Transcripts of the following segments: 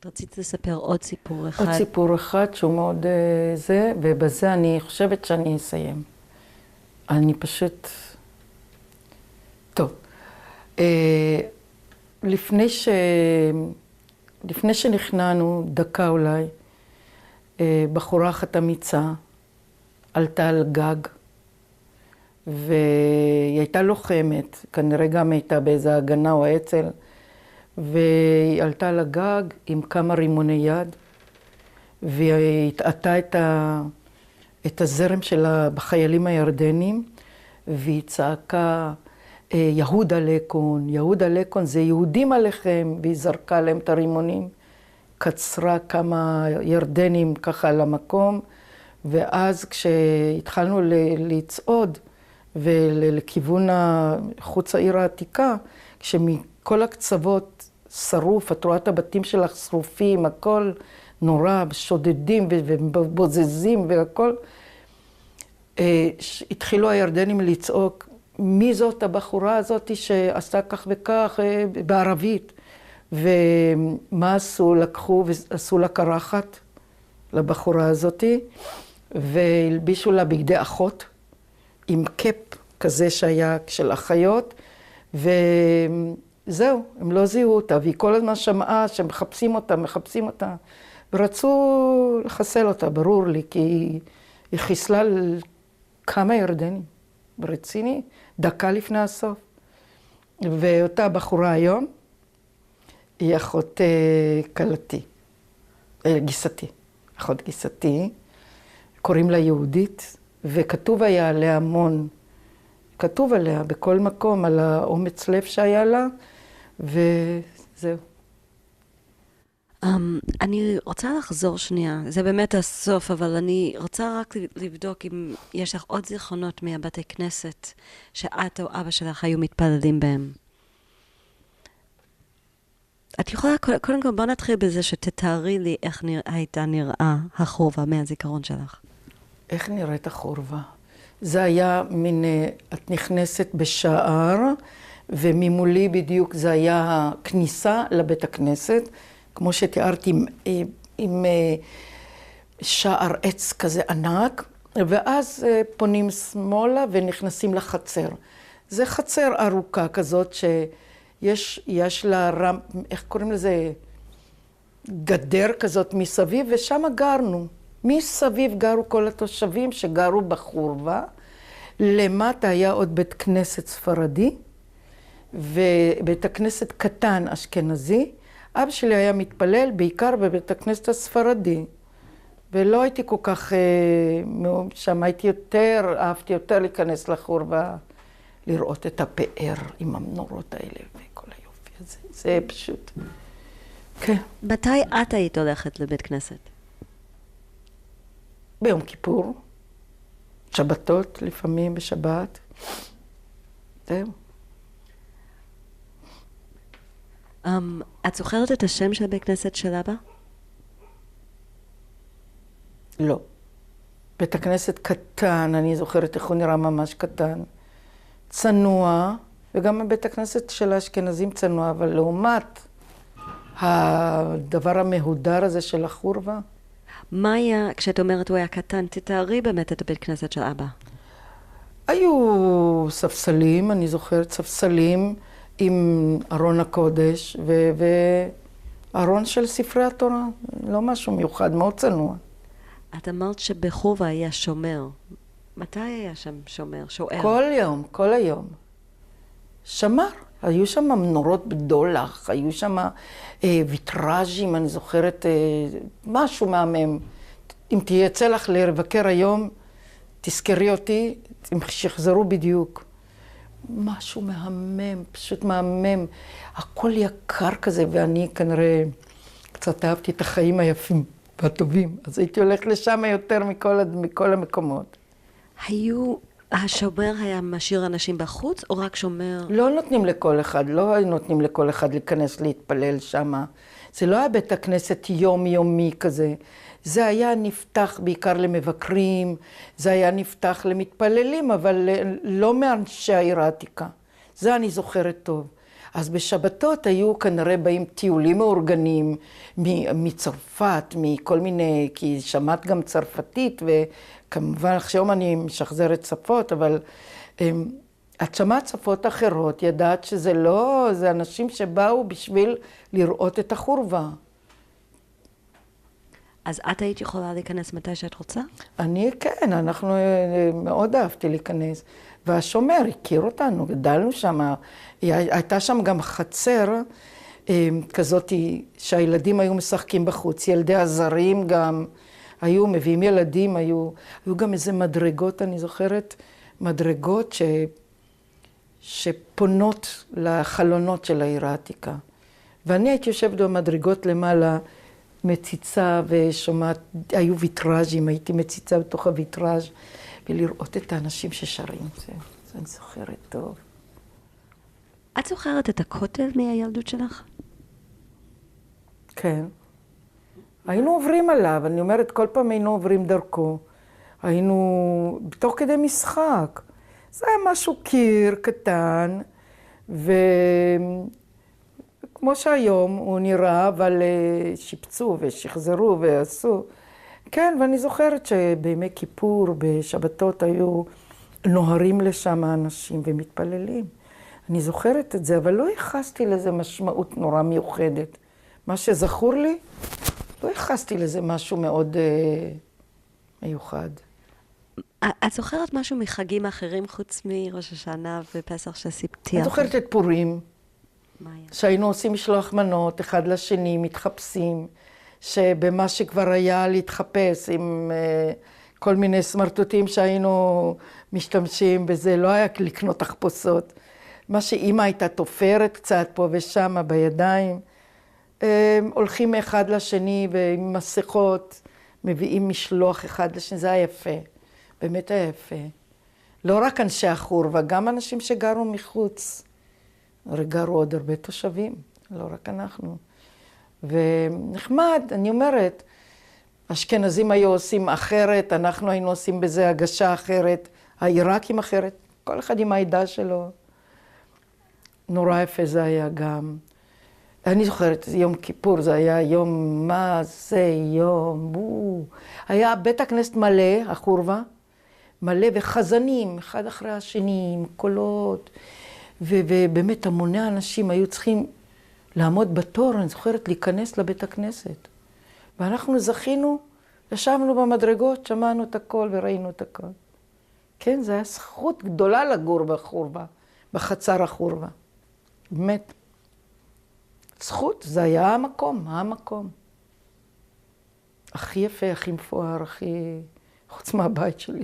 רציתי לספר עוד סיפור אחד. עוד סיפור אחד שהוא מאוד ובזה אני חושבת שאני אסיים. אני פשוט... טוב. לפני שנכנענו, דקה אולי, בחורה אחת אמיצה, עלתה על גג, והיא הייתה לוחמת, כנראה גם הייתה באיזה הגנה או עצל, והיא עלתה על הגג עם כמה רימוני יד, והיא התעתה את הזרם שלה בחיילים הירדנים, והיא צעקה, יהודה לקון, יהודה לקון, זה יהודים עליכם, והיא זרקה להם את הרימונים, קצרה כמה ירדנים ככה על המקום, ואז כשהתחלנו לצעוד ולכיוון חוץ העיר העתיקה, כשמכל הקצוות שרוף, את רואה את הבתים שלך שרופים, הכל נורא, שודדים ובוזזים והכל, התחילו הירדנים לצעוק, מי זאת הבחורה הזאת שעשתה כך וכך בערבית? ומה עשו? לקחו ועשו לה קרחת לבחורה הזאת, והלבישו לה בגדי אחות, עם קאפ כזה שהיה של אחיות, וזהו, הם לא זיהו אותה, והיא כל הזמן שמעה שמחפשים אותה, ורצו לחסל אותה, ברור לי, כי היא חיסלה כמה ירדנים, ברציני, דקה לפני הסוף. ואותה בחורה היום, היא אחות קלתי, גיסתי, אחות גיסתי, קוראים לה יהודית, וכתוב היה עליה המון, כתוב עליה בכל מקום, על האומץ לב שהיה לה, וזהו. אני רוצה לחזור שנייה, זה באמת הסוף, אבל אני רוצה רק לבדוק אם יש לך עוד זיכרונות מהבתי כנסת שאת או אבא שלך היו מתפללים בהם. את יכולה, קודם כל בוא נתחיל בזה שתתארי לי איך הייתה נראה החורבה מהזיכרון שלך. איך נראית החורבה? זה היה מין, את נכנסת בשער, וממולי בדיוק זה היה הכניסה לבית הכנסת, כמו שתיארתי עם שער עץ כזה ענק, ואז פונים שמאלה ונכנסים לחצר. זה חצר ארוכה כזאת שיש לה איך קוראים לזה? גדר כזאת מסביב, ושם גרנו. מסביב גרו כל התושבים שגרו בחורבה. למטה היה עוד בית כנסת ספרדי, ובית הכנסת קטן אשכנזי. אבא שלי היה מתפלל בעיקר בבית הכנסת הספרדי, ולא הייתי כל כך שם, אהבתי יותר להיכנס לחורבה, לראות את הפאר עם המנורות האלה וכל היופי הזה, זה פשוט, כן. מתי את היית הולכת לבית כנסת? ביום כיפור, שבתות לפעמים בשבת, זהו. את זוכרת את השם של בית כנסת של אבא? לא. בית הכנסת קטן, אני זוכרת איך הוא נראה ממש קטן. צנוע, וגם בית הכנסת של האשכנזים צנוע, אבל לעומת הדבר המהודר הזה של החורבה. מה היה, כשאת אומרת הוא היה קטן, תתארי באמת את הבית כנסת של אבא. היו ספסלים, אני זוכרת ספסלים, עם ארון הקודש וארון של ספרי התורה, לא משהו מיוחד, מאוד צנוע. את אמרת שבחורבה היה שומר. מתי היה שם שומר, שוער? כל היום. שמר. היו שם מנורות בדולח, היו שם ויטראז'ים, אני זוכרת משהו מהמם. אם תייצא לך לבקר היום, תזכרי אותי, אם שיחזרו בדיוק. משהו מהמם, פשוט מהמם. הכל יקר כזה, ואני כנראה קצת אהבתי את החיים היפים והטובים. אז הייתי הולכת לשם יותר מכל המקומות. השומר היה משאיר אנשים בחוץ, או רק שומר? לא נותנים לכל אחד, לא נותנים לכל אחד להיכנס להתפלל שם. זה לא היה בית הכנסת יומי כזה. זה היה נפתח בעיקר למבקרים, זה היה נפתח למתפללים, אבל לא מאנשי העיר העתיקה. זה אני זוכרת טוב. אז בשבתות היו כנראה באים טיולים מאורגנים מצרפת, מכל מיני, כי שמעת גם צרפתית, וכמובן עכשיו אני משחזרת שפות, אבל את שמעת שפות אחרות, ידעת שזה לא, זה אנשים שבאו בשביל לראות את החורבה. אז את היית יכולה להיכנס מתי שאת רוצה? אני כן, אנחנו מאוד אהבתי להיכנס. והשומר הכיר אותנו, גדלנו שם, הייתה שם גם חצר כזאת שהילדים היו משחקים בחוץ, ילדי הזרים גם היו מביאים ילדים, היו גם איזה מדרגות, אני זוכרת, מדרגות שפונות לחלונות של העיר העתיקה. ואני הייתי יושבת במדרגות למעלה, מציצה ושומעת, היו ויטראז'ים, הייתי מציצה בתוך הויטראז' ולראות את האנשים ששרים. זה אני זוכרת טוב. את זוכרת את הכותל מהילדות שלך? כן. היינו עוברים עליו, אני אומרת, כל פעם היינו עוברים דרכו. היינו תוך כדי משחק. זה היה משהו קיר קטן, כמו שהיום הוא נראה, אבל שיפצו ושחזרו ועשו. כן, ואני זוכרת שבימי כיפור, בשבתות היו נוהרים לשם אנשים ומתפללים. אני זוכרת את זה, אבל לא ייחסתי לזה משמעות נורא מיוחדת. מה שזכור לי, לא ייחסתי לזה משהו מאוד מיוחד. את זוכרת משהו מחגים אחרים חוץ מראש השנה ופסח שסיפרתי? אני זוכרת את פורים. מה היה? שהיינו עושים משלוח מנות, אחד לשני, מתחפשים, שבמה שכבר היה להתחפש עם כל מיני סמרטוטים שהיינו משתמשים בזה, לא היה לקנות תחפושות. מה שאמא הייתה תופרת קצת פה ושם בידיים, הולכים מאחד לשני ועם מסכות, מביאים משלוח אחד לשני, זה היה יפה, באמת היה יפה. לא רק אנשי החורבה, גם אנשים שגרו מחוץ. הרי גרו עוד הרבה תושבים, לא רק אנחנו. ונחמד, אני אומרת, אשכנזים היו עושים אחרת, אנחנו היינו עושים בזה הגשה אחרת, העיראקים אחרת, כל אחד עם העדה שלו. נורא יפה זה היה גם. אני זוכרת, יום כיפור זה היה יום, מה זה יום, היה בית הכנסת מלא, החורבה, מלא וחזנים, אחד אחרי השני, עם קולות. ובאמת המוני האנשים היו צריכים לעמוד בתור, אני זוכרת, להיכנס לבית הכנסת. ואנחנו זכינו, ישבנו במדרגות, שמענו את הכל וראינו את הכל. כן, זו הייתה זכות גדולה לגור בחורבה, בחצר החורבה. באמת. זכות, זה היה המקום. הכי יפה, הכי מפואר, הכי... חוץ מהבית שלי.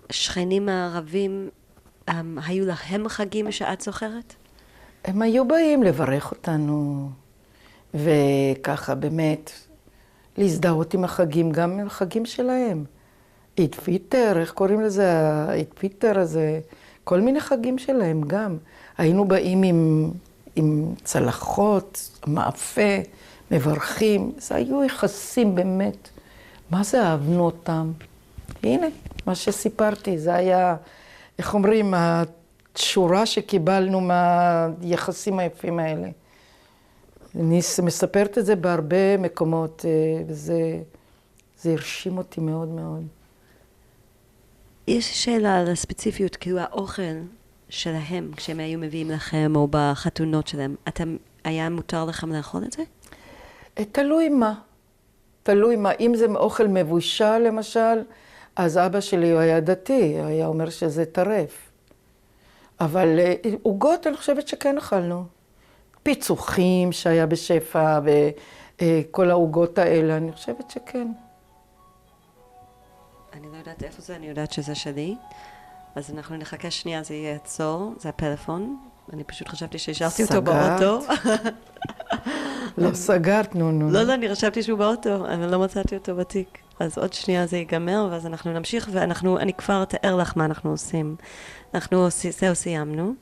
השכנים הערבים, היו להם חגים שאת זוכרת? הם היו באים לברך אותנו, וככה באמת להזדהות עם החגים, גם עם החגים שלהם. עיד פיטר, איך קוראים לזה? העיד פיטר הזה, כל מיני חגים שלהם גם. היינו באים עם צלחות, מאפה, מברכים, זה היו יחסים באמת. מה זה אהבנו אותם? הנה, מה שסיפרתי, זה היה, איך אומרים, התשורה שקיבלנו מהיחסים היפים האלה. אני מספרת את זה בהרבה מקומות, וזה הרשים אותי מאוד מאוד. יש שאלה על הספציפיות, כאילו האוכל שלהם, כשהם היו מביאים לכם, או בחתונות שלהם, היה מותר לכם לאכול את זה? תלוי מה. תלוי מה. אם זה אוכל מבושל, למשל, אז אבא שלי הוא היה דתי, היה אומר שזה טרף. אבל עוגות, אני חושבת שכן אכלנו. פיצוחים שהיה בשפע, וכל העוגות האלה, אני חושבת שכן. אני לא יודעת איפה זה, אני יודעת שזה שלי. אז אנחנו נחכה שנייה, זה יהיה עצור, זה הפלאפון. אני פשוט חשבתי שהשארתי אותו באוטו. לא סגרת, נו. לא, אני חשבתי שהוא באוטו, אבל לא מצאתי אותו בתיק. אז עוד שנייה זה ייגמר, ואז אנחנו נמשיך, ואני כבר אתאר לך מה אנחנו עושים. זהו סיימנו,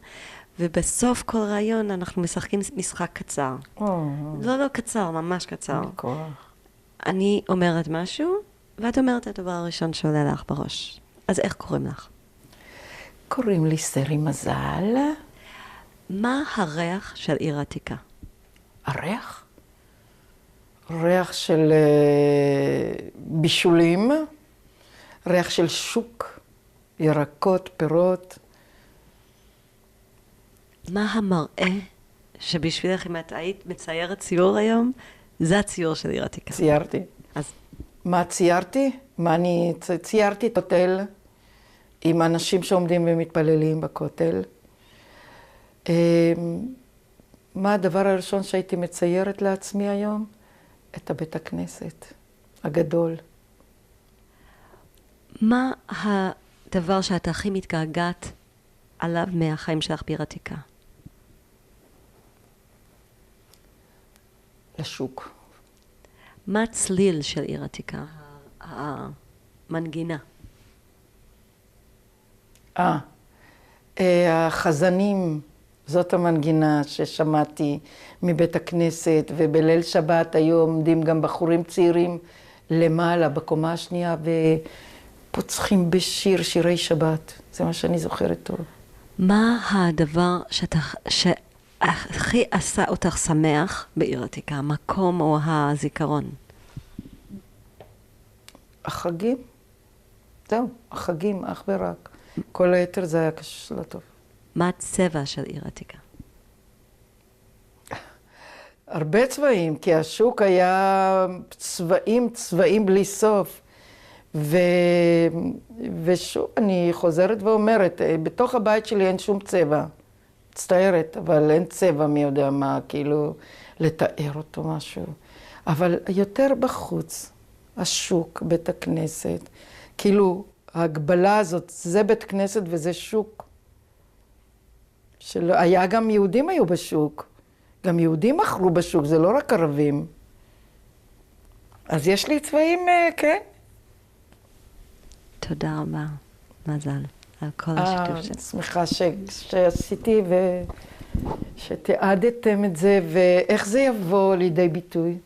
ובסוף כל רעיון אנחנו משחקים משחק קצר. לא קצר, ממש קצר. אני אומרת משהו, ואת אומרת את הדבר הראשון שעולה לך בראש. אז איך קוראים לך? קוראים לי סרי מזל. מה הריח של עיר עתיקה? הריח? ריח של בישולים, ריח של שוק, ירקות, פירות. מה המראה שבשבילך, אם את היית מציירת ציור היום, זה הציור של עיר עתיקה? ציירתי. אז מה ציירתי? ציירתי כותל עם אנשים שעומדים ומתפללים בכותל. מה הדבר הראשון שהייתי מציירת לעצמי היום? את הבית הכנסת הגדול. מה הדבר שאת הכי מתגעגעת עליו מהחיים שלך בעיר עתיקה? לשוק. מה הצליל של עיר עתיקה? המנגינה. החזנים, זאת המנגינה ששמעתי מבית הכנסת, ובליל שבת היו עומדים גם בחורים צעירים למעלה, בקומה השנייה, ופוצחים בשיר, שירי שבת. זה מה שאני זוכרת טוב. מה הדבר שהכי עשה אותך שמח בעיר עתיקה? המקום או הזיכרון? החגים. זהו, החגים, אך ורק. כל היתר זה היה לא טוב. מה הצבע של עיר עתיקה? הרבה צבעים, כי השוק היה צבעים בלי סוף. ושוב, אני חוזרת ואומרת, בתוך הבית שלי אין שום צבע. מצטערת, אבל אין צבע, מי יודע מה, כאילו, לתאר אותו משהו. אבל יותר בחוץ, השוק, בית הכנסת, כאילו, ההגבלה הזאת, זה בית כנסת וזה שוק. היה גם יהודים היו בשוק. גם יהודים מכרו בשוק, זה לא רק ערבים. אז יש לי צבעים, כן. תודה רבה, מזל, על כל השיתוף שלך. שמחה שעשיתי ושתיעדתם את זה, ואיך זה יבוא לידי ביטוי?